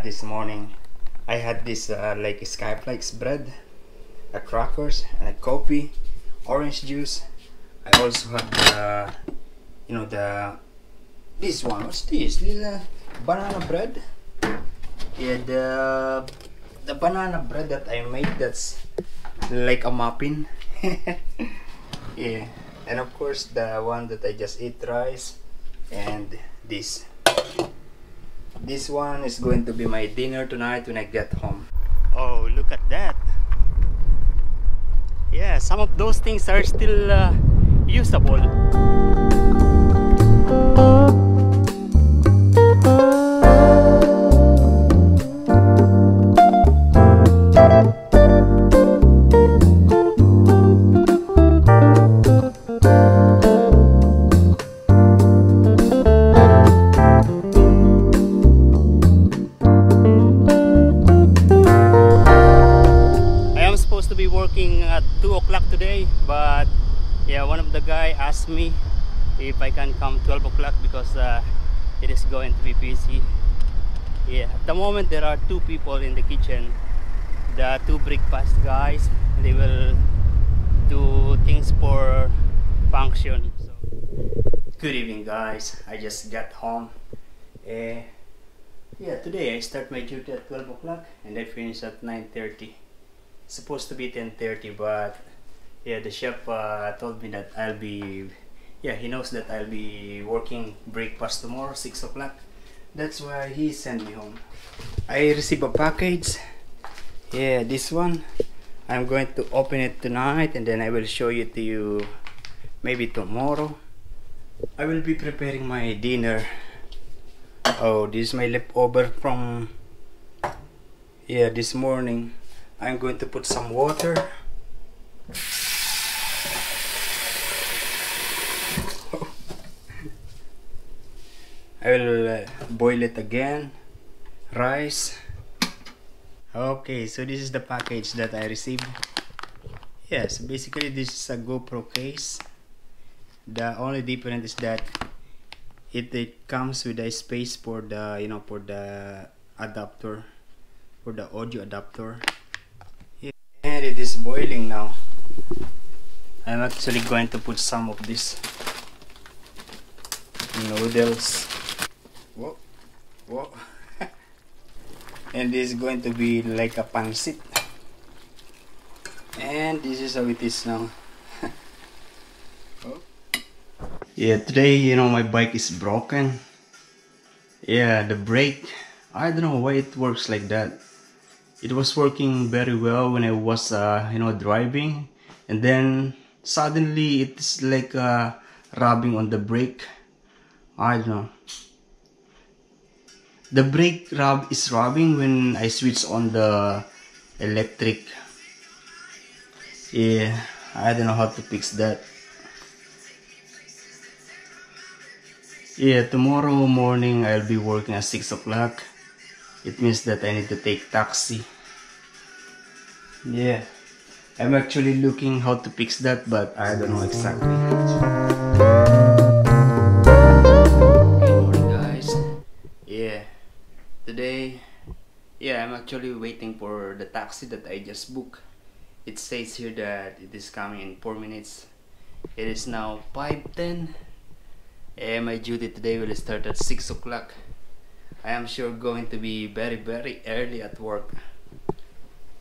this morning I had this like skyflakes bread, a crackers, and a coffee, orange juice. I also had this one. What's this? This banana bread. Yeah, the banana bread that I made, that's like a muffin. Yeah, and of course the one that I just ate, rice, and this one is going to be my dinner tonight when I get home. Oh, look at that. Yeah, some of those things are still usable. Working at 2 o'clock today, but yeah, one of the guy asked me if I can come 12 o'clock because it is going to be busy. Yeah, at the moment there are 2 people in the kitchen, the 2 breakfast guys. They will do things for function. So, good evening guys, I just got home. Yeah, today I start my duty at 12 o'clock and I finish at 9:30. Supposed to be 10:30, but yeah, the chef told me that I'll be, yeah, he knows that I'll be working breakfast tomorrow 6 o'clock. That's why he sent me home. I received a package. Yeah, this one. I'm going to open it tonight and then I will show it to you maybe tomorrow. I will be preparing my dinner. Oh, this is my leftover from, yeah, this morning. I'm going to put some water. I will boil it again. Rice. Okay, so this is the package that I received. Yes, basically this is a GoPro case. The only difference is that it comes with a space for the, you know, for the adapter, for the audio adapter. And it is boiling now. I'm actually going to put some of this noodles. Whoa, whoa. And this is going to be like a pancit. And this is how it is now. Oh. Yeah, today, you know, my bike is broken. Yeah, the brake, I don't know why it works like that. It was working very well when I was you know, driving, and then suddenly it's like rubbing on the brake. I don't know. The brake is rubbing when I switch on the electric. Yeah, I don't know how to fix that. Yeah, tomorrow morning I'll be working at 6 o'clock. It means that I need to take taxi. Yeah, I'm actually looking how to fix that, but I don't know exactly. Good morning guys. Yeah, today, yeah, I'm actually waiting for the taxi that I just booked. It says here that it is coming in 4 minutes. It is now 5:10 and my duty today will start at 6 o'clock. I am sure going to be very early at work.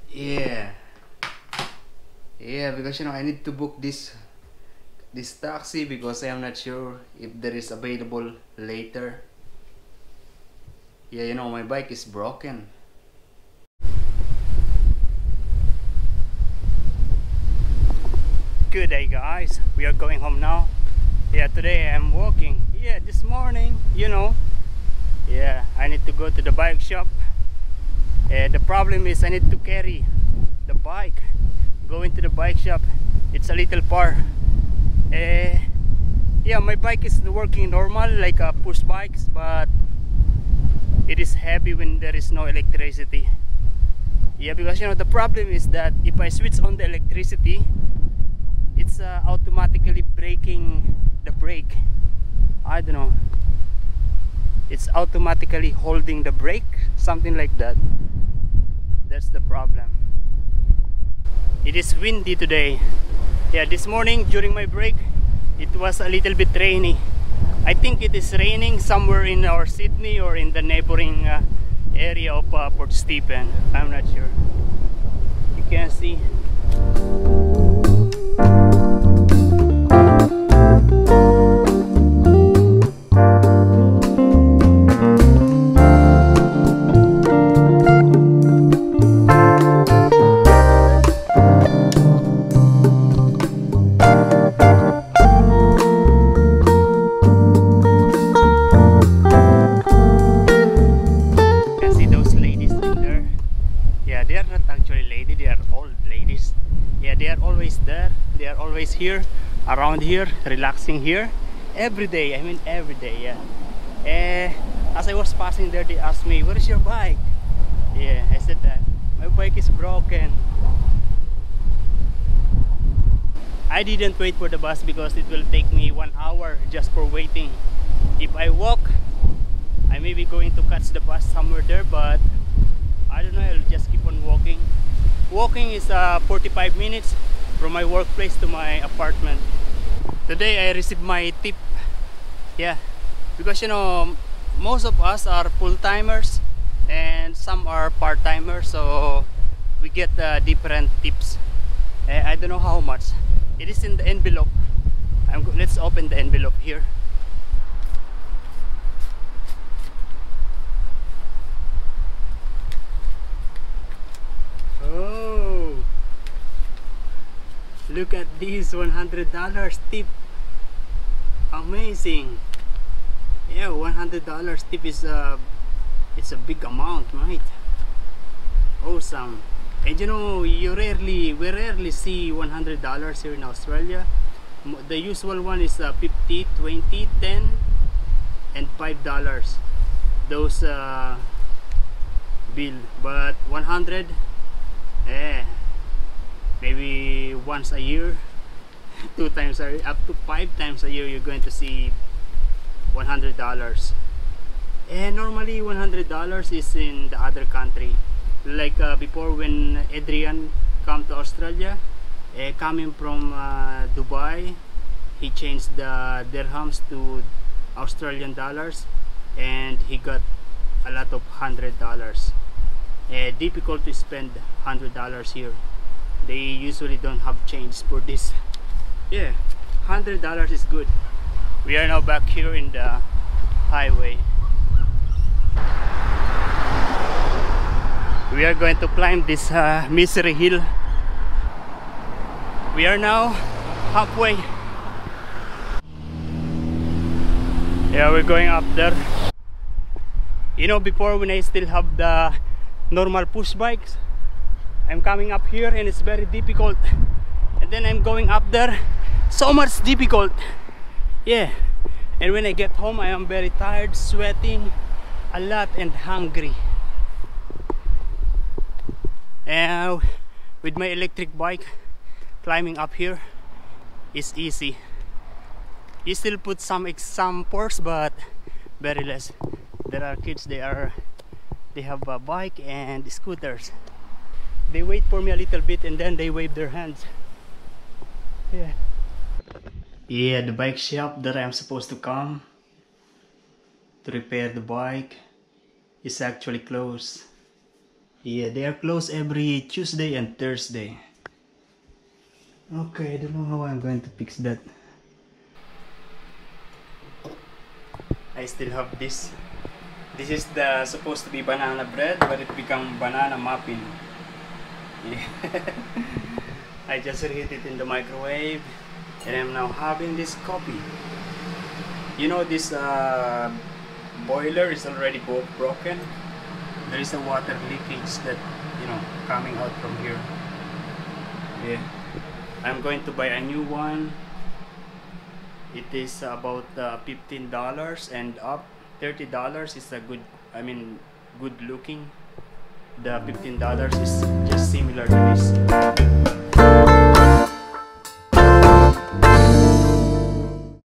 Yeah, because, you know, I need to book this taxi because I am not sure if there is available later. Yeah, you know, my bike is broken. Good day guys, we are going home now. Yeah, today I'm walking. Yeah, this morning, you know, yeah, I need to go to the bike shop. The problem is I need to carry the bike. Going to the bike shop, it's a little far. Yeah, my bike is working normal like a push bikes, but it is heavy when there is no electricity. Yeah, because, you know, the problem is that if I switch on the electricity, it's automatically braking the brake. I don't know, it's automatically holding the brake, something like that. That's the problem. It is windy today. Yeah, this morning during my break it was a little bit rainy. I think it is raining somewhere in our Sydney or in the neighboring area of Port Stephen. I'm not sure. You can see. They are always there. They are always here, around here, relaxing here every day. I mean every day. Yeah. As I was passing there, they asked me, "Where is your bike?" Yeah, I said that my bike is broken. I didn't wait for the bus because it will take me 1 hour just for waiting. If I walk, I may be going to catch the bus somewhere there, but I don't know. I'll just keep on walking. Walking is 45 minutes from my workplace to my apartment. Today I received my tip. Yeah, because you know most of us are full-timers and some are part-timers, so we get different tips. I don't know how much. It is in the envelope. Let's open the envelope here. Oh, look at this $100 tip. Amazing. Yeah, $100 tip is it's a big amount, right? Awesome. And you know, we rarely see $100 here in Australia. The usual one is 50, 20, 10 and $5. Those bill, but 100, maybe once a year, 2 times a year, up to 5 times a year you're going to see $100. And normally $100 is in the other country, like before when Adrian come to Australia, coming from Dubai, he changed the dirhams to Australian dollars and he got a lot of $100. Difficult to spend $100 here. They usually don't have change for this. Yeah, $100 is good. We are now back here in the highway. We are going to climb this Misery Hill. We are now halfway. Yeah, we're going up there. You know, before when I still have the normal push bikes, I'm coming up here and it's very difficult, and then I'm going up there, so much difficult. Yeah, and when I get home I am very tired, sweating a lot and hungry. And with my electric bike, climbing up here is easy. You still put some force, but very less. There are kids, they have a bike and scooters. They wait for me a little bit and then they wave their hands. Yeah. Yeah, the bike shop that I'm supposed to come to repair the bike is actually closed. Yeah, they are closed every Tuesday and Thursday. Okay, I don't know how I'm going to fix that. I still have this. This is the supposed to be banana bread, but it become banana muffin. Yeah. I just reheat it in the microwave and I'm now having this coffee. You know, this boiler is already broken. There is a water leakage that, you know, coming out from here. Yeah, I'm going to buy a new one. It is about $15 and up. $30 is a good, I mean, good looking. The $15 is just similar to this.